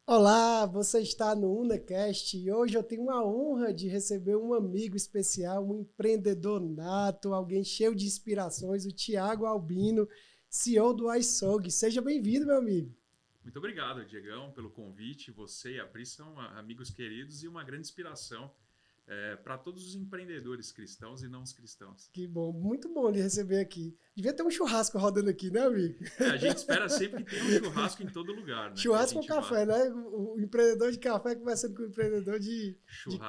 Olá, você está no UnaCast e hoje eu tenho a honra de receber um amigo especial, um empreendedor nato, alguém cheio de inspirações, o Thiago Albino, CEO do iSog. Seja bem-vindo, meu amigo. Muito obrigado, Diegão, pelo convite. Você e a Pri são amigos queridos e uma grande inspiração para todos os empreendedores cristãos e não os cristãos. Que bom, muito bom lhe receber aqui. Devia ter um churrasco rodando aqui, né, amigo? A gente espera sempre que tenha um churrasco em todo lugar, né? Que a Churrasco ou gente vá. café, né? O empreendedor de café conversando com o empreendedor de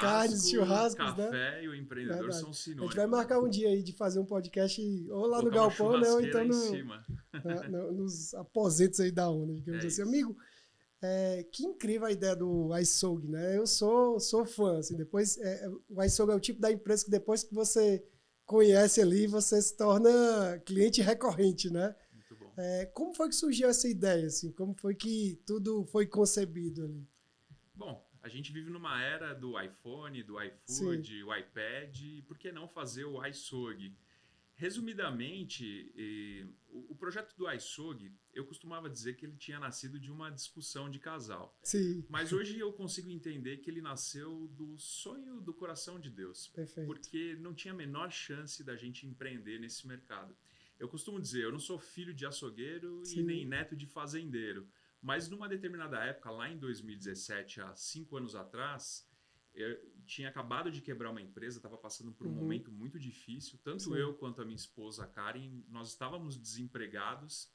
carnes, Churrasco, churrascos, né? café e o empreendedor Verdade. são A gente vai sinônimos, né? marcar um dia aí de fazer um podcast ou lá no Colocar uma Galpão, né? Ou então churrasqueira em cima. nos aposentos aí da ONU, digamos É assim. isso. Amigo, que incrível a ideia do iSog, né? Eu sou fã, assim, depois, o iSog é o tipo da empresa que depois que você conhece ali, você se torna cliente recorrente, né? Muito bom. Como foi que surgiu essa ideia, assim? Como foi que tudo foi concebido ali? Bom, a gente vive numa era do iPhone, do Sim. iFood, o iPad, e por que não fazer o iSog? Resumidamente, o projeto do iSog, eu costumava dizer que ele tinha nascido de uma discussão de casal. Sim, Mas hoje eu consigo entender que ele nasceu do sonho do coração de Deus, perfeito. porque não tinha a menor chance da gente empreender nesse mercado. Eu costumo dizer, eu não sou filho de açougueiro e nem Sim. neto de fazendeiro, mas numa determinada época, lá em 2017, há 5 anos atrás, eu tinha acabado de quebrar uma empresa, estava passando por um Uhum. momento muito difícil. Tanto Sim. eu quanto a minha esposa, a Karen, nós estávamos desempregados.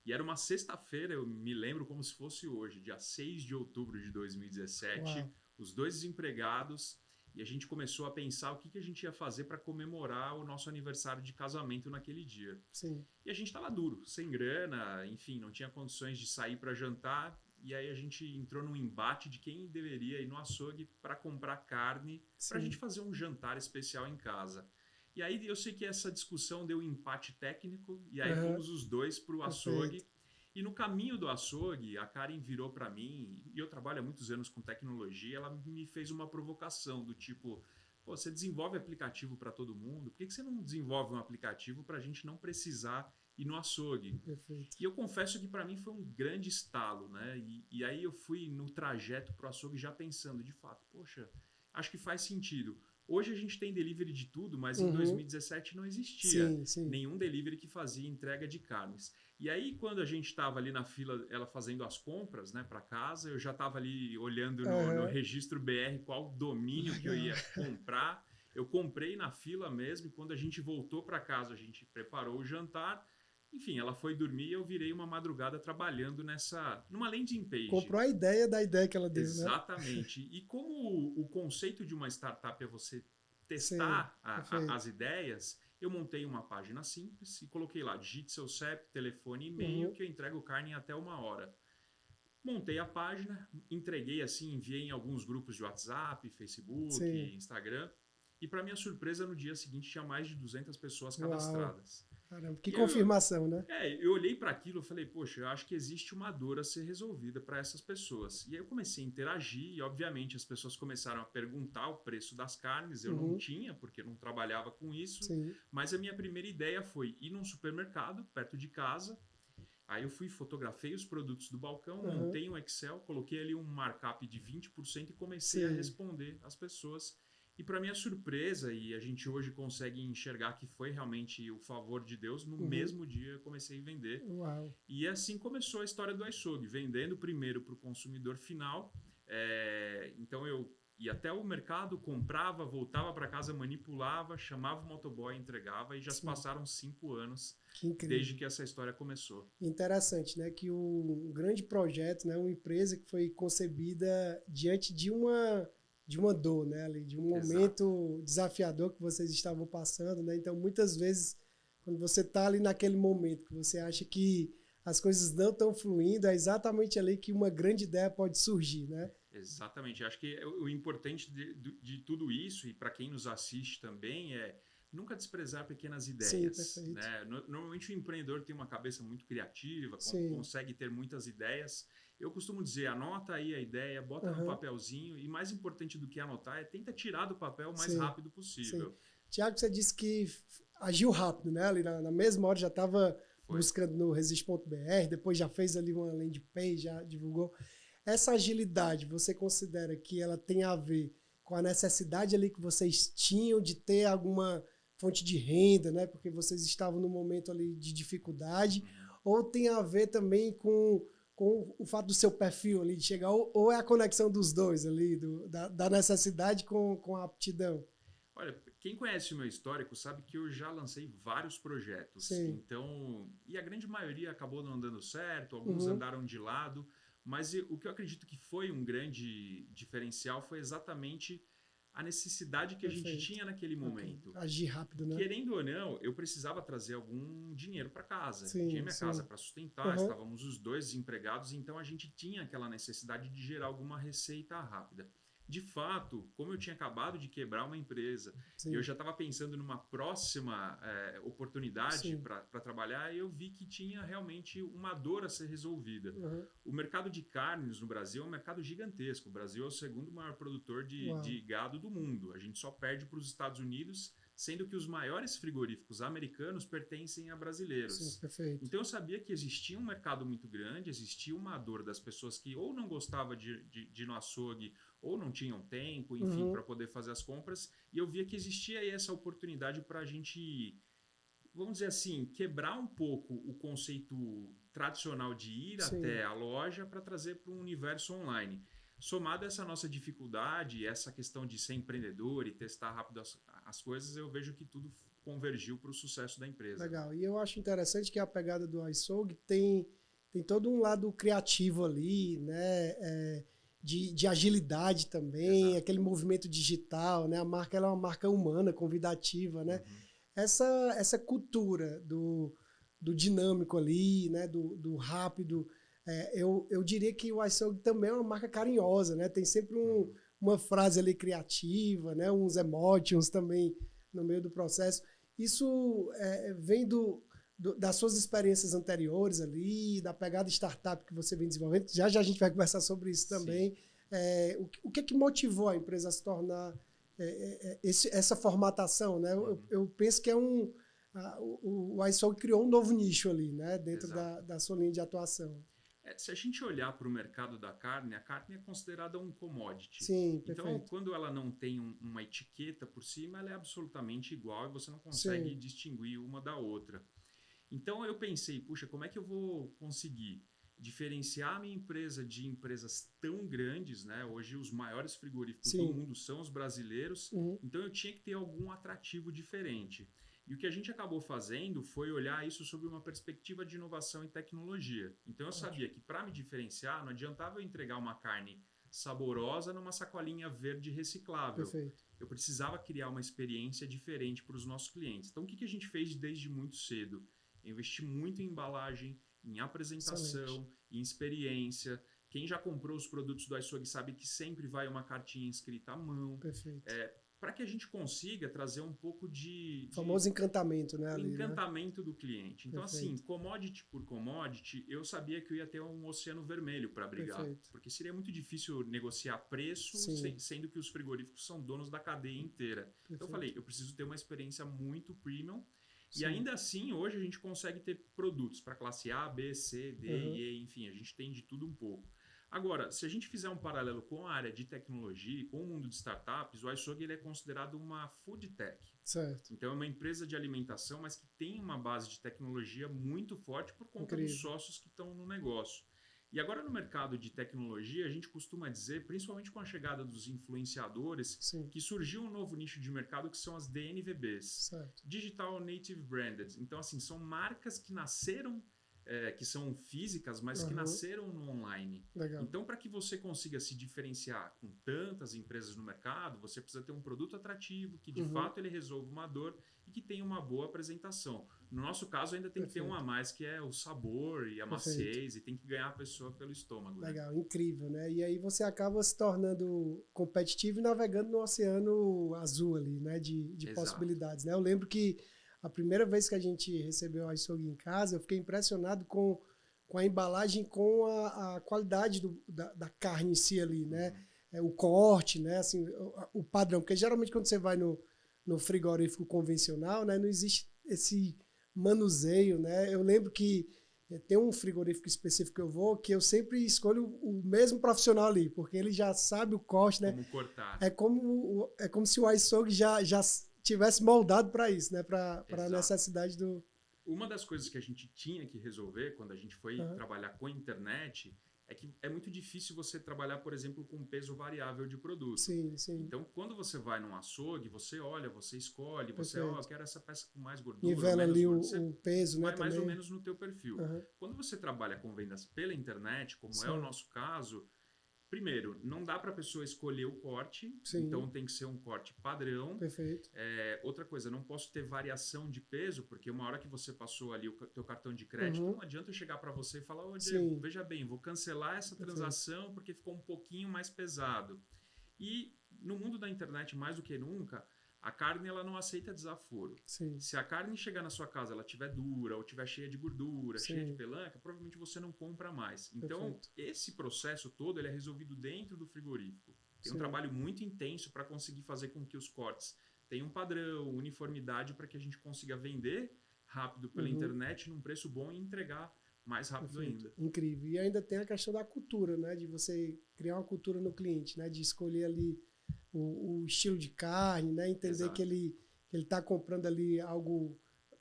E era uma sexta-feira, eu me lembro como se fosse hoje, dia 6 de outubro de 2017, Uau. os dois desempregados. E a gente começou a pensar o que a gente ia fazer para comemorar o nosso aniversário de casamento naquele dia. Sim. E a gente estava duro, sem grana, enfim, não tinha condições de sair para jantar. E aí a gente entrou num embate de quem deveria ir no açougue para comprar carne para a gente Sim. fazer um jantar especial em casa. E aí eu sei que essa discussão deu um empate técnico e aí Aham. fomos os dois para o Perfeito. açougue. E no caminho do açougue, a Karen virou para mim, e eu trabalho há muitos anos com tecnologia, ela me fez uma provocação do tipo, pô, você desenvolve aplicativo para todo mundo, por que você não desenvolve um aplicativo para a gente não precisar ir no açougue? Perfeito. E eu confesso que para mim foi um grande estalo, né? E aí eu fui no trajeto pro açougue já pensando, de fato, poxa, acho que faz sentido. Hoje a gente tem delivery de tudo, mas em Uhum. 2017 não existia Sim, sim. nenhum delivery que fazia entrega de carnes. E aí quando a gente estava ali na fila, ela fazendo as compras, né, para casa, eu já estava ali olhando no Aham. registro BR qual domínio que eu Legal. ia comprar. Eu comprei na fila mesmo e quando a gente voltou para casa, a gente preparou o jantar. Enfim, ela foi dormir e eu virei uma madrugada trabalhando numa landing page. Comprou a ideia da ideia que ela deu, né? Exatamente. E como o conceito de uma startup é você Sim, testar as perfeito. ideias, eu montei uma página simples e coloquei lá, digite seu CEP, telefone e e-mail Uhum. que eu entrego carne em até 1 hora. Montei a página, entreguei assim, enviei em alguns grupos de WhatsApp, Facebook, Sim. Instagram. E para minha surpresa, no dia seguinte tinha mais de 200 pessoas Uau. cadastradas. Caramba, que E eu, confirmação, né? eu olhei para aquilo e falei, poxa, eu acho que existe uma dor a ser resolvida para essas pessoas. E aí eu comecei a interagir e, obviamente, as pessoas começaram a perguntar o preço das carnes. Eu não Uhum. tinha, porque eu não trabalhava com isso. Sim. Mas a minha primeira ideia foi ir num supermercado perto de casa. Aí eu fui, fotografei os produtos do balcão, Uhum. montei um Excel, coloquei ali um markup de 20% e comecei a Sim. responder às pessoas. E para minha surpresa, e a gente hoje consegue enxergar que foi realmente o favor de Deus, no Uhum. mesmo dia eu comecei a vender. Uau. E assim começou a história do iSog, vendendo primeiro para o consumidor final. Então eu ia até o mercado, comprava, voltava para casa, manipulava, chamava o motoboy, entregava e já se Sim. passaram 5 anos Que desde incrível. que essa história começou. Interessante, né? Que um grande projeto, né? Uma empresa que foi concebida diante de uma dor, né? Ali, de um Exato. momento desafiador que vocês estavam passando, né? Então, muitas vezes, quando você está ali naquele momento que você acha que as coisas não estão fluindo, é exatamente ali que uma grande ideia pode surgir, né? Exatamente. Acho que o importante de tudo isso, e para quem nos assiste também, é nunca desprezar pequenas Sim, ideias. perfeito. Né? Normalmente o empreendedor tem uma cabeça muito criativa, Sim. consegue ter muitas ideias. Eu costumo dizer, anota aí a ideia, bota num Aham. papelzinho, e mais importante do que anotar é tenta tirar do papel o mais Sim. rápido Sim. possível. Tiago, você disse que agiu rápido, né? Ali na mesma hora já estava Foi. buscando no resist.br, depois já fez ali uma landing page, já divulgou. essa agilidade, você considera que ela tem a ver com a necessidade ali que vocês tinham de ter alguma fonte de renda, né? Porque vocês estavam num momento ali de dificuldade, ou tem a ver também com o fato do seu perfil ali de chegar, ou é a conexão dos dois ali, da necessidade com a aptidão? Olha, quem conhece o meu histórico sabe que eu já lancei vários projetos. Sim. Então, e a grande maioria acabou não dando certo, alguns andaram de lado, mas o que eu acredito que foi um grande diferencial foi exatamente a necessidade que a gente tinha naquele momento. Agir rápido, né? Querendo ou não, eu precisava trazer algum dinheiro para casa. Tinha minha casa para sustentar, estávamos os dois desempregados, então a gente tinha aquela necessidade de gerar alguma receita rápida. De fato, como eu tinha acabado de quebrar uma empresa e eu já estava pensando numa próxima oportunidade para trabalhar, eu vi que tinha realmente uma dor a ser resolvida. O mercado de carnes no Brasil é um mercado gigantesco. O Brasil é o segundo maior produtor de gado do mundo. A gente só perde para os Estados Unidos, sendo que os maiores frigoríficos americanos pertencem a brasileiros. Sim, perfeito. Então eu sabia que existia um mercado muito grande, existia uma dor das pessoas que ou não gostavam de ir no açougue ou não tinham tempo, enfim, para poder fazer as compras. E eu via que existia aí essa oportunidade para a gente, vamos dizer assim, quebrar um pouco o conceito tradicional de ir até a loja para trazer para um universo online. Somado a essa nossa dificuldade, essa questão de ser empreendedor e testar rápido as coisas, eu vejo que tudo convergiu para o sucesso da empresa. Legal. E eu acho interessante que a pegada do iSoG tem todo um lado criativo ali, né? De agilidade também, aquele movimento digital, né? A marca ela é uma marca humana, convidativa, né? Essa cultura do dinâmico ali, né? Do rápido. Eu diria que o iSoG também é uma marca carinhosa, né? Tem sempre uma frase ali criativa, né? Uns emotions também no meio do processo. Isso vem das suas experiências anteriores ali, da pegada startup que você vem desenvolvendo. Já a gente vai conversar sobre isso também. O que motivou a empresa a se tornar essa formatação, né? Eu penso que o iSoG criou um novo nicho ali, né? Dentro da sua linha de atuação. Se a gente olhar para o mercado da carne, a carne é considerada um commodity. Sim, perfeito. Então, quando ela não tem uma etiqueta por cima, ela é absolutamente igual e você não consegue distinguir uma da outra. Então, eu pensei, puxa, como é que eu vou conseguir diferenciar a minha empresa de empresas tão grandes, né? Hoje, os maiores frigoríficos do mundo são os brasileiros. Então, eu tinha que ter algum atrativo diferente. E o que a gente acabou fazendo foi olhar isso sob uma perspectiva de inovação e tecnologia. Então eu sabia que para me diferenciar não adiantava eu entregar uma carne saborosa numa sacolinha verde reciclável. Perfeito. Eu precisava criar uma experiência diferente para os nossos clientes. Então o que a gente fez desde muito cedo? Investir muito em embalagem, em apresentação, em experiência. Quem já comprou os produtos do iSoG sabe que sempre vai uma cartinha escrita à mão. Perfeito. Para que a gente consiga trazer um pouco de... O famoso encantamento, né? Ali, encantamento do cliente. Então, assim, commodity por commodity, eu sabia que eu ia ter um oceano vermelho para brigar. Perfeito. Porque seria muito difícil negociar preço, sendo que os frigoríficos são donos da cadeia inteira. Perfeito. Então, eu falei, eu preciso ter uma experiência muito premium. E ainda assim, hoje a gente consegue ter produtos para classe A, B, C, D, E, enfim, a gente tem de tudo um pouco. Agora, se a gente fizer um paralelo com a área de tecnologia, com o mundo de startups, o iSoG ele é considerado uma food tech. Certo. Então, é uma empresa de alimentação, mas que tem uma base de tecnologia muito forte por conta dos sócios que estão no negócio. E agora, no mercado de tecnologia, a gente costuma dizer, principalmente com a chegada dos influenciadores, que surgiu um novo nicho de mercado que são as DNVBs. Certo. Digital Native Branded. Então, assim, são marcas que nasceram... que são físicas, mas que nasceram no online. Legal. Então, para que você consiga se diferenciar com tantas empresas no mercado, você precisa ter um produto atrativo, que de fato ele resolva uma dor e que tenha uma boa apresentação. No nosso caso, ainda tem que ter um a mais, que é o sabor e a maciez, e tem que ganhar a pessoa pelo estômago. Legal, né? Incrível, né? E aí você acaba se tornando competitivo e navegando no oceano azul ali, né? De possibilidades, né? Eu lembro que a primeira vez que a gente recebeu o iSoG em casa, eu fiquei impressionado com a embalagem, com a qualidade da carne em si ali, né? O corte, né? Assim, o padrão. Porque geralmente quando você vai no frigorífico convencional, né? Não existe esse manuseio, né? Eu lembro que Tem um frigorífico específico que eu vou, que eu sempre escolho o mesmo profissional ali, porque ele já sabe o corte, né? Como cortar. É como se o açougue já tivesse moldado para isso, né? Para a necessidade do... Uma das coisas que a gente tinha que resolver quando a gente foi trabalhar com a internet é que é muito difícil você trabalhar, por exemplo, com peso variável de produto. Sim, sim. Então, quando você vai num açougue, você olha, você escolhe, você, Perfeito. eu quero essa peça com mais gordura. Nivela ali o peso, vai né? mais também. ou menos no teu perfil. Quando você trabalha com vendas pela internet, como é o nosso caso, primeiro, não dá para a pessoa escolher o corte, então tem que ser um corte padrão. Perfeito. Outra coisa, não posso ter variação de peso, porque uma hora que você passou ali o teu cartão de crédito, não adianta eu chegar para você e falar, ô Diego, veja bem, vou cancelar essa transação porque ficou um pouquinho mais pesado. E no mundo da internet, mais do que nunca, a carne ela não aceita desaforo. Sim. Se a carne chegar na sua casa, ela estiver dura ou estiver cheia de gordura, cheia de pelanca, provavelmente você não compra mais. Então, esse processo todo ele é resolvido dentro do frigorífico. Tem um trabalho muito intenso para conseguir fazer com que os cortes tenham um padrão, uniformidade, para que a gente consiga vender rápido pela internet num preço bom e entregar mais rápido ainda. Incrível. E ainda tem a questão da cultura, né? De você criar uma cultura no cliente, né? De escolher ali o estilo de carne, né? Entender que ele está comprando ali algo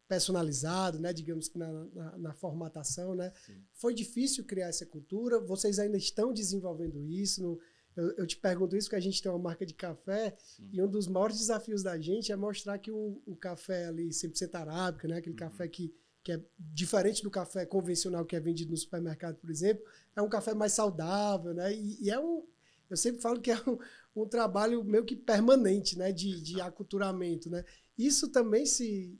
personalizado, né? Digamos que na formatação, né? Sim. Foi difícil criar essa cultura? Vocês ainda estão desenvolvendo isso? Eu te pergunto isso porque a gente tem uma marca de café e um dos maiores desafios da gente é mostrar que o café ali 100% arábica, né? Aquele café que é diferente do café convencional que é vendido no supermercado, por exemplo, é um café mais saudável, né? E eu sempre falo que é um trabalho meio que permanente, né? De aculturamento, né? Isso também se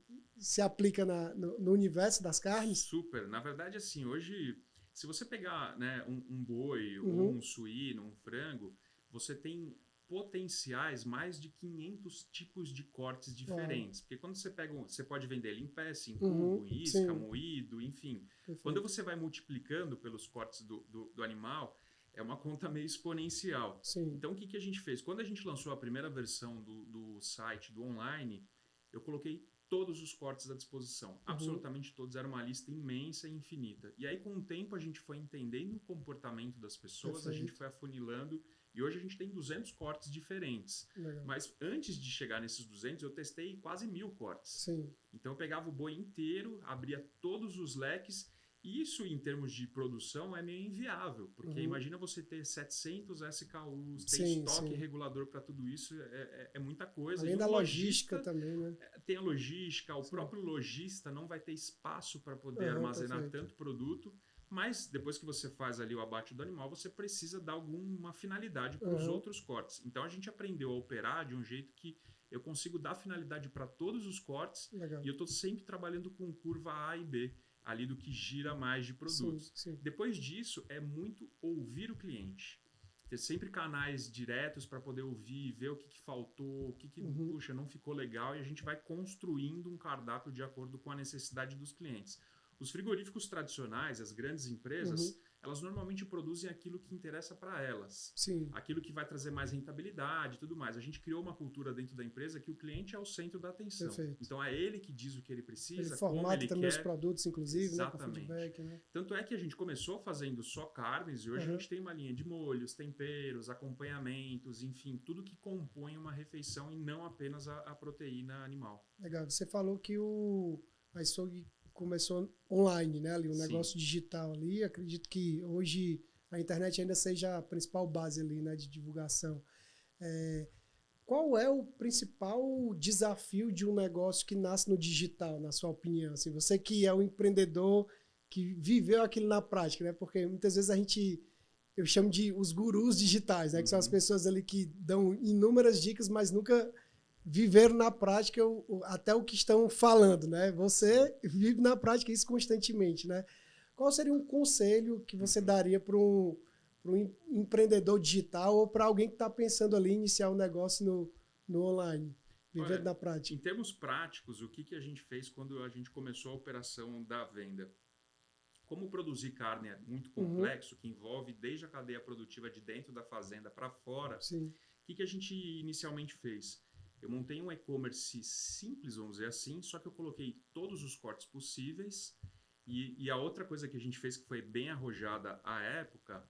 aplica no universo das carnes? Super. Na verdade, assim, hoje, se você pegar, né, um boi, ou um suíno, um frango, você tem potenciais mais de 500 tipos de cortes diferentes. Porque quando você pega, você pode vender ele em peça, em cubo, em isca, moído, enfim. Perfeito. Quando você vai multiplicando pelos cortes do animal, é uma conta meio exponencial. Sim. Então, o que a gente fez? Quando a gente lançou a primeira versão do site, do online, eu coloquei todos os cortes à disposição. Absolutamente todos. Era uma lista imensa e infinita. E aí, com o tempo, a gente foi entendendo o comportamento das pessoas, a gente foi afunilando, e hoje a gente tem 200 cortes diferentes. Legal. Mas antes de chegar nesses 200, eu testei quase 1000 cortes. Sim. Então, eu pegava o boi inteiro, abria todos os leques. Isso, em termos de produção, é meio inviável, porque imagina você ter 700 SKUs, ter estoque regulador para tudo isso, é muita coisa. Além da logística também, né? Tem a logística, o próprio lojista não vai ter espaço para poder armazenar tanto produto, mas depois que você faz ali o abate do animal, você precisa dar alguma finalidade para os outros cortes. Então, a gente aprendeu a operar de um jeito que eu consigo dar finalidade para todos os cortes. Legal. E eu estou sempre trabalhando com curva A e B, ali do que gira mais de produtos. Sim. Depois disso, é muito ouvir o cliente. Ter sempre canais diretos para poder ouvir, ver o que faltou, o que puxa, não ficou legal, e a gente vai construindo um cardápio de acordo com a necessidade dos clientes. Os frigoríficos tradicionais, as grandes empresas, elas normalmente produzem aquilo que interessa para elas. Sim. Aquilo que vai trazer mais rentabilidade e tudo mais. A gente criou uma cultura dentro da empresa que o cliente é o centro da atenção. Perfeito. Então é ele que diz o que ele precisa, ele formata ele também quer. os produtos, inclusive, Exatamente. né, com feedback, né? Tanto é que a gente começou fazendo só carnes e hoje a gente tem uma linha de molhos, temperos, acompanhamentos, enfim, tudo que compõe uma refeição e não apenas a proteína animal. Legal. Você falou que o açougue começou online, né? Ali, um negócio digital ali. Acredito que hoje a internet ainda seja a principal base ali, né, de divulgação. Qual é o principal desafio de um negócio que nasce no digital, na sua opinião? Assim, você que é um empreendedor que viveu aquilo na prática, né? Porque muitas vezes eu chamo de os gurus digitais, né? Que são as pessoas ali que dão inúmeras dicas, mas nunca viveram na prática até o que estão falando, né? Você vive na prática isso constantemente, né? Qual seria um conselho que você daria para um empreendedor digital ou para alguém que está pensando ali em iniciar um negócio no online, vivendo na prática? Em termos práticos, o que a gente fez quando a gente começou a operação da venda? Como produzir carne é muito complexo, que envolve desde a cadeia produtiva de dentro da fazenda para fora, o que a gente inicialmente fez? Eu montei um e-commerce simples, vamos dizer assim, só que eu coloquei todos os cortes possíveis E a outra coisa que a gente fez que foi bem arrojada à época,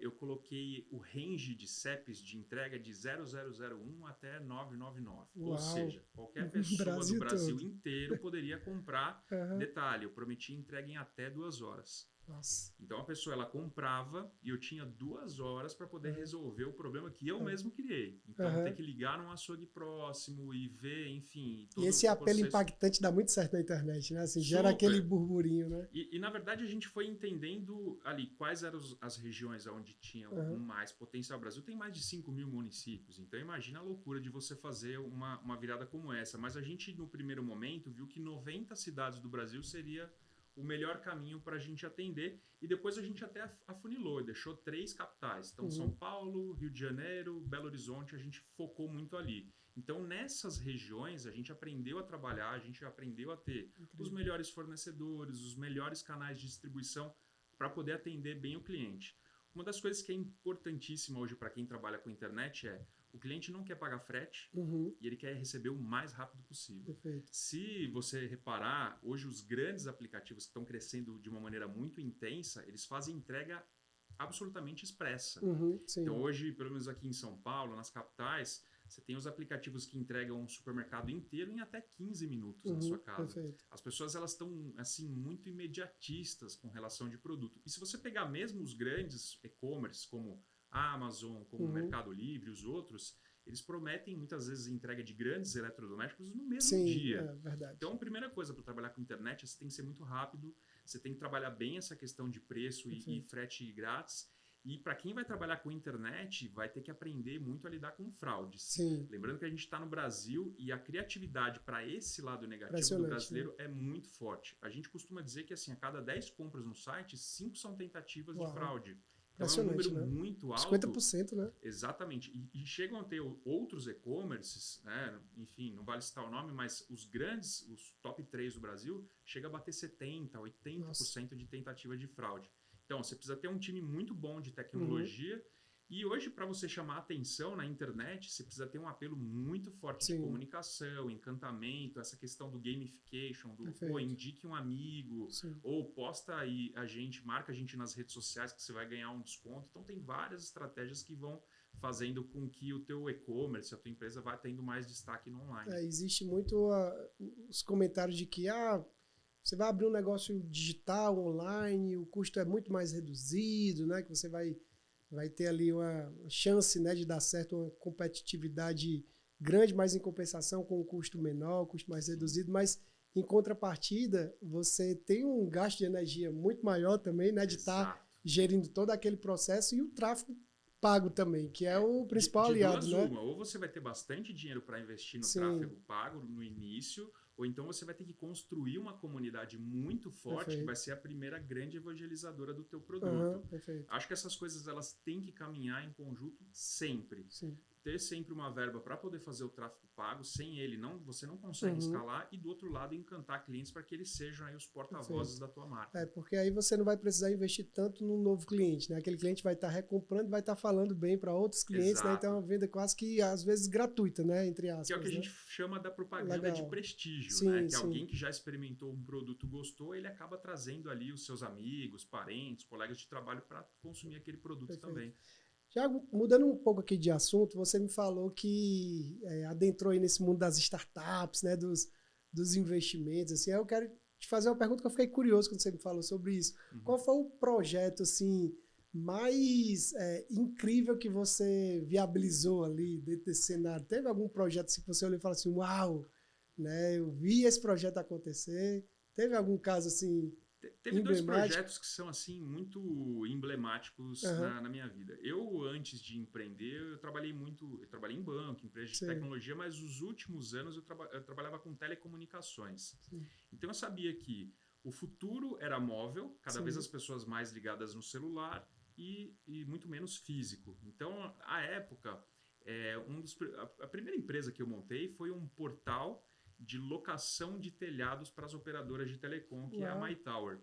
eu coloquei o range de CEPs de entrega de 0001 até 999. Uau. Ou seja, qualquer pessoa do Brasil todo. inteiro poderia comprar. Aham. Detalhe, eu prometi entrega em até 2 horas. Nossa. Então a pessoa ela comprava e eu tinha 2 horas para poder resolver o problema que eu mesmo criei. Então ter que ligar num açougue próximo e ver, enfim. E esse apelo impactante dá muito certo na internet, né? Assim, gera aquele burburinho, né? E na verdade a gente foi entendendo ali quais eram as regiões onde tinham mais potencial. O Brasil tem mais de 5.000 municípios, então imagina a loucura de você fazer uma virada como essa. Mas a gente no primeiro momento viu que 90 cidades do Brasil seria o melhor caminho para a gente atender, e depois a gente até afunilou, deixou 3 capitais. Então, São Paulo, Rio de Janeiro, Belo Horizonte, a gente focou muito ali. Então, nessas regiões, a gente aprendeu a trabalhar, a gente aprendeu a ter os melhores fornecedores, os melhores canais de distribuição para poder atender bem o cliente. Uma das coisas que é importantíssima hoje para quem trabalha com internet é o cliente não quer pagar frete e ele quer receber o mais rápido possível. Perfeito. Se você reparar, hoje os grandes aplicativos que estão crescendo de uma maneira muito intensa, eles fazem entrega absolutamente expressa. Então hoje, pelo menos aqui em São Paulo, nas capitais, você tem os aplicativos que entregam um supermercado inteiro em até 15 minutos na sua casa. Perfeito. As pessoas elas estão assim muito imediatistas com relação de produto. E se você pegar mesmo os grandes e-commerce como a Amazon, como o Mercado Livre, os outros, eles prometem muitas vezes entrega de grandes eletrodomésticos no mesmo dia. É verdade. Então, a primeira coisa para trabalhar com internet é você tem que ser muito rápido, você tem que trabalhar bem essa questão de preço e frete grátis. E para quem vai trabalhar com internet, vai ter que aprender muito a lidar com fraudes. Sim. Lembrando que a gente está no Brasil e a criatividade para esse lado negativo do brasileiro é muito forte. A gente costuma dizer que assim, a cada 10 compras no site, 5 são tentativas de fraude. Então é um número muito alto. 50%, né? Exatamente. E chegam a ter outros e-commerces, né? Enfim, não vale citar o nome, mas os grandes, os top 3 do Brasil, chega a bater 70%, 80% de tentativa de fraude. Então, você precisa ter um time muito bom de tecnologia. E hoje, para você chamar atenção na internet, você precisa ter um apelo muito forte de comunicação, encantamento, essa questão do gamification, do indique um amigo, ou posta aí marca a gente nas redes sociais que você vai ganhar um desconto. Então, tem várias estratégias que vão fazendo com que o teu e-commerce, a tua empresa vá tendo mais destaque no online. Existe muito os comentários de que você vai abrir um negócio digital, online, o custo é muito mais reduzido, né? Que você vai ter ali uma chance, né, de dar certo, uma competitividade grande, mas em compensação com um custo menor, custo mais reduzido, mas em contrapartida você tem um gasto de energia muito maior também, né, de estar gerindo todo aquele processo e o tráfego pago também, que é o principal aliado, né? Ou você vai ter bastante dinheiro para investir no tráfego pago no início, ou então você vai ter que construir uma comunidade muito forte, que vai ser a primeira grande evangelizadora do teu produto. Acho que essas coisas elas têm que caminhar em conjunto sempre. Ter sempre uma verba para poder fazer o tráfego pago, sem ele você não consegue escalar, e do outro lado encantar clientes para que eles sejam aí os porta-vozes da tua marca. Porque aí você não vai precisar investir tanto no novo cliente, né? Aquele cliente vai estar recomprando, vai estar falando bem para outros clientes, né? Então é uma venda quase que às vezes gratuita, né? Entre aspas. Que é o que a gente chama da propaganda de prestígio, né? Que alguém que já experimentou um produto, gostou, ele acaba trazendo ali os seus amigos, parentes, colegas de trabalho para consumir aquele produto também. Thiago, mudando um pouco aqui de assunto, você me falou que adentrou aí nesse mundo das startups, né, dos investimentos. Assim, eu quero te fazer uma pergunta que eu fiquei curioso quando você me falou sobre isso. Qual foi o projeto assim, mais incrível que você viabilizou ali dentro desse cenário? Teve algum projeto assim, que você olhou e falou assim, uau, né, eu vi esse projeto acontecer? Teve algum caso assim... Teve 2 projetos que são assim muito emblemáticos na minha vida. Eu, antes de empreender, eu trabalhei em banco, empresa de tecnologia, mas os últimos anos eu trabalhava com telecomunicações. Então eu sabia que o futuro era móvel, cada vez as pessoas mais ligadas no celular e muito menos físico. Então, à época, a primeira empresa que eu montei foi um portal de locação de telhados para as operadoras de telecom, que é a MyTower.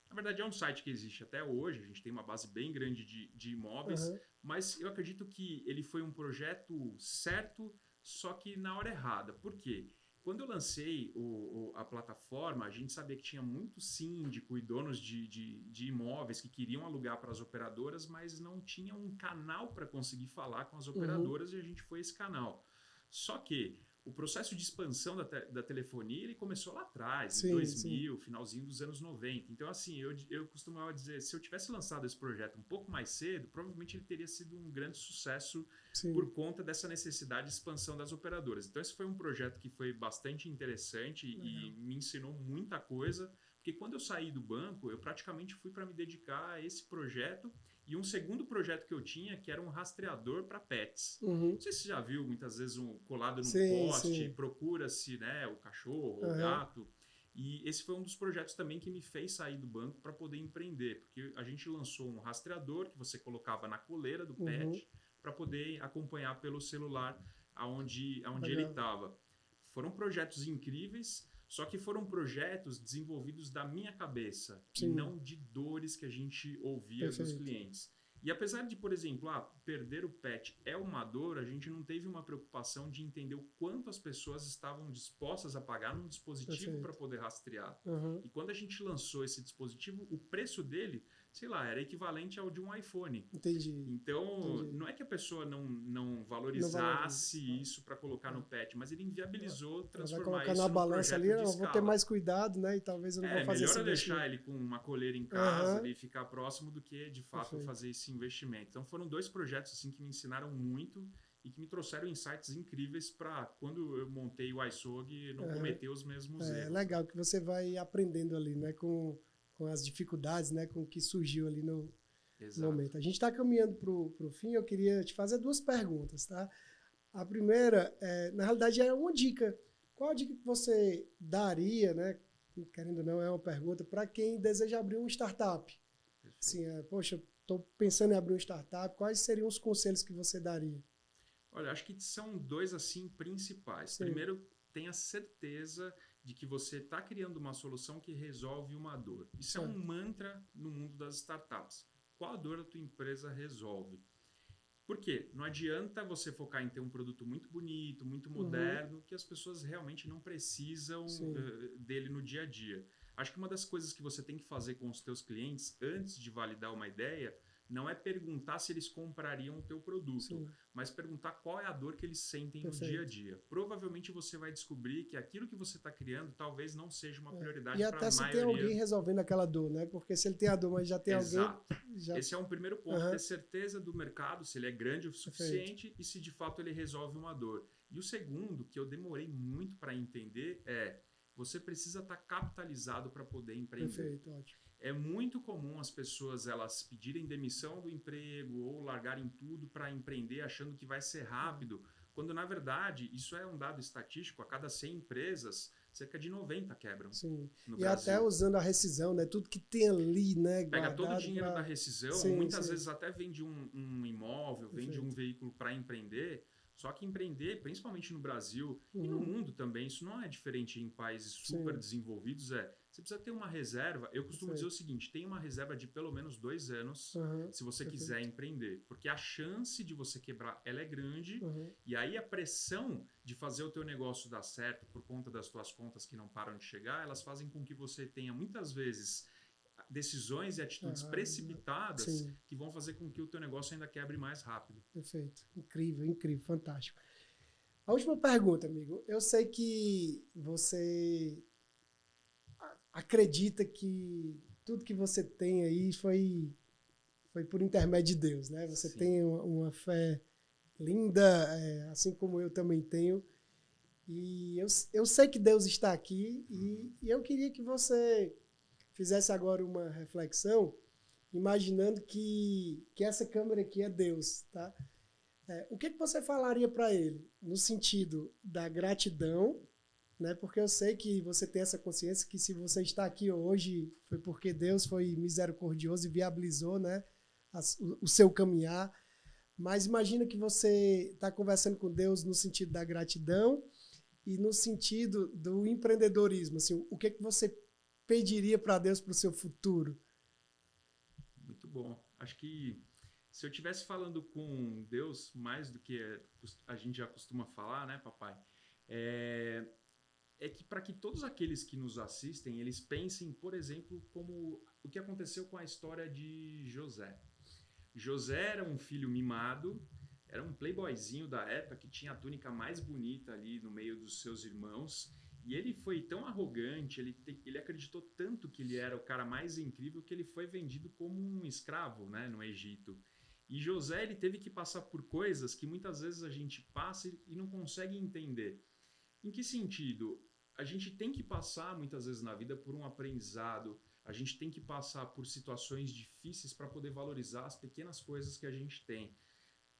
Na verdade, é um site que existe até hoje, a gente tem uma base bem grande de imóveis, mas eu acredito que ele foi um projeto certo, só que na hora errada. Por quê? Quando eu lancei a plataforma, a gente sabia que tinha muito síndico e donos de imóveis que queriam alugar para as operadoras, mas não tinha um canal para conseguir falar com as operadoras e a gente foi esse canal. Só que o processo de expansão da telefonia ele começou lá atrás, em 2000, finalzinho dos anos 90. Então, assim, eu costumava dizer, se eu tivesse lançado esse projeto um pouco mais cedo, provavelmente ele teria sido um grande sucesso por conta dessa necessidade de expansão das operadoras. Então, esse foi um projeto que foi bastante interessante e me ensinou muita coisa, porque quando eu saí do banco, eu praticamente fui para me dedicar a esse projeto e um segundo projeto que eu tinha, que era um rastreador para pets. Não sei se você já viu, muitas vezes, colado num poste, procura-se, né, o cachorro ou o gato. E esse foi um dos projetos também que me fez sair do banco para poder empreender. Porque a gente lançou um rastreador que você colocava na coleira do pet para poder acompanhar pelo celular aonde ele estava. Foram projetos incríveis, só que foram projetos desenvolvidos da minha cabeça e não de dores que a gente ouvia dos clientes. E apesar de, por exemplo, perder o pet é uma dor, a gente não teve uma preocupação de entender o quanto as pessoas estavam dispostas a pagar num dispositivo para poder rastrear. E quando a gente lançou esse dispositivo, o preço dele, sei lá, era equivalente ao de um iPhone. Então, não é que a pessoa não valorizasse isso para colocar no pet, mas ele inviabilizou transformar isso na num balança projeto ali, de escala. Vou ter mais cuidado, né? E talvez eu não vou fazer melhor esse eu deixar ele com uma coleira em casa e ficar próximo do que, de fato, fazer esse investimento. Então, foram dois projetos assim que me ensinaram muito e que me trouxeram insights incríveis para, quando eu montei o iSog, não cometer os mesmos erros. É legal que você vai aprendendo ali, né? Com as dificuldades, né? Com o que surgiu ali no momento. A gente está caminhando para o fim, eu queria te fazer duas perguntas, tá? A primeira, na realidade, é uma dica. Qual a dica que você daria, né? Querendo ou não, é uma pergunta, para quem deseja abrir uma startup? Assim, poxa, estou pensando em abrir uma startup, quais seriam os conselhos que você daria? Olha, acho que são dois assim principais. Primeiro, tenha certeza de que você está criando uma solução que resolve uma dor. Isso é um mantra no mundo das startups. Qual a dor a tua empresa resolve? Por quê? Não adianta você focar em ter um produto muito bonito, muito moderno, que as pessoas realmente não precisam dele no dia a dia. Acho que uma das coisas que você tem que fazer com os teus clientes antes de validar uma ideia não é perguntar se eles comprariam o teu produto, mas perguntar qual é a dor que eles sentem no dia a dia. Provavelmente você vai descobrir que aquilo que você está criando talvez não seja uma prioridade para a maioria. E até se tem alguém resolvendo aquela dor, né? Porque se ele tem a dor, mas já tem alguém... Esse é um primeiro ponto, ter certeza do mercado, se ele é grande o suficiente e se de fato ele resolve uma dor. E o segundo, que eu demorei muito para entender, você precisa estar capitalizado para poder empreender. Perfeito, ótimo. É muito comum as pessoas elas pedirem demissão do emprego ou largarem tudo para empreender achando que vai ser rápido, quando na verdade isso é um dado estatístico, a cada 100 empresas, cerca de 90 quebram. No Brasil. Até usando a rescisão, né? Tudo que tem ali, né? Pega todo o dinheiro da rescisão, muitas vezes até vende um imóvel, vende um veículo para empreender. Só que empreender, principalmente no Brasil e no mundo também, isso não é diferente em países super desenvolvidos, você precisa ter uma reserva. Eu costumo dizer o seguinte, tem uma reserva de pelo menos 2 anos se você quiser empreender. Porque a chance de você quebrar, ela é grande e aí a pressão de fazer o teu negócio dar certo por conta das tuas contas que não param de chegar, elas fazem com que você tenha muitas vezes decisões e atitudes precipitadas que vão fazer com que o teu negócio ainda quebre mais rápido. Perfeito. Incrível, incrível, fantástico. A última pergunta, amigo. Eu sei que você acredita que tudo que você tem aí foi por intermédio de Deus, né? Você tem uma fé linda, assim como eu também tenho. E eu sei que Deus está aqui e eu queria que você fizesse agora uma reflexão, imaginando que essa câmera aqui é Deus, tá? O que você falaria para ele no sentido da gratidão, né? Porque eu sei que você tem essa consciência que se você está aqui hoje foi porque Deus foi misericordioso e viabilizou, né, o seu caminhar. Mas imagina que você está conversando com Deus no sentido da gratidão e no sentido do empreendedorismo. Assim, o que você pediria para Deus para o seu futuro? Muito bom. Acho que se eu estivesse falando com Deus mais do que a gente já costuma falar, né, papai? é que para que todos aqueles que nos assistem, eles pensem, por exemplo, como o que aconteceu com a história de José. José era um filho mimado, era um playboyzinho da época que tinha a túnica mais bonita ali no meio dos seus irmãos. E ele foi tão arrogante, ele acreditou tanto que ele era o cara mais incrível que ele foi vendido como um escravo, né, no Egito. E José, ele teve que passar por coisas que muitas vezes a gente passa e não consegue entender. Em que sentido? A gente tem que passar muitas vezes na vida por um aprendizado, a gente tem que passar por situações difíceis para poder valorizar as pequenas coisas que a gente tem.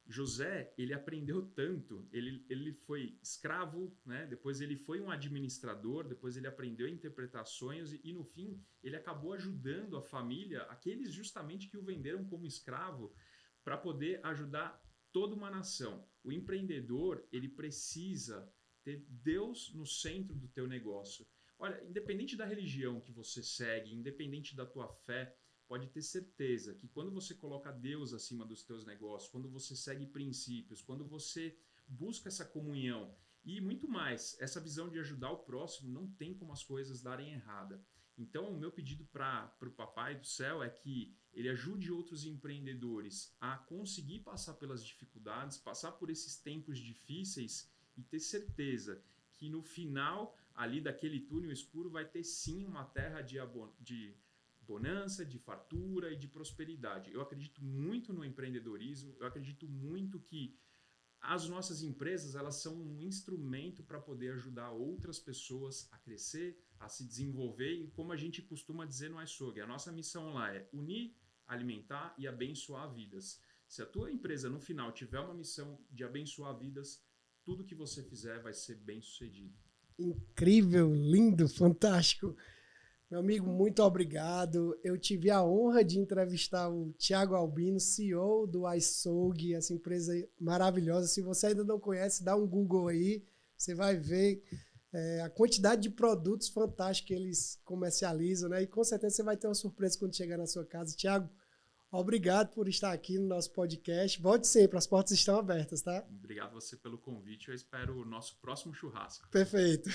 José, ele aprendeu tanto, ele foi escravo, né? Depois ele foi um administrador, depois ele aprendeu a interpretar sonhos e no fim ele acabou ajudando a família, aqueles justamente que o venderam como escravo, para poder ajudar toda uma nação. O empreendedor, ele precisa ter Deus no centro do teu negócio. Olha, independente da religião que você segue, independente da tua fé, pode ter certeza que quando você coloca Deus acima dos teus negócios, quando você segue princípios, quando você busca essa comunhão e muito mais, essa visão de ajudar o próximo, não tem como as coisas darem errada. Então, o meu pedido para o Papai do Céu é que ele ajude outros empreendedores a conseguir passar pelas dificuldades, passar por esses tempos difíceis e ter certeza que no final, ali daquele túnel escuro, vai ter sim uma terra de bonança, de fartura e de prosperidade. Eu acredito muito no empreendedorismo, eu acredito muito que as nossas empresas, elas são um instrumento para poder ajudar outras pessoas a crescer, a se desenvolver e como a gente costuma dizer no iSogue, a nossa missão lá é unir, alimentar e abençoar vidas. Se a tua empresa no final tiver uma missão de abençoar vidas, tudo que você fizer vai ser bem sucedido. Incrível, lindo, fantástico. Meu amigo, muito obrigado. Eu tive a honra de entrevistar o Thiago Albino, CEO do iSogue, essa empresa maravilhosa. Se você ainda não conhece, dá um Google aí, você vai ver a quantidade de produtos fantásticos que eles comercializam, né? E com certeza você vai ter uma surpresa quando chegar na sua casa. Thiago, obrigado por estar aqui no nosso podcast. Volte sempre, as portas estão abertas, tá? Obrigado você pelo convite. Eu espero o nosso próximo churrasco. Perfeito.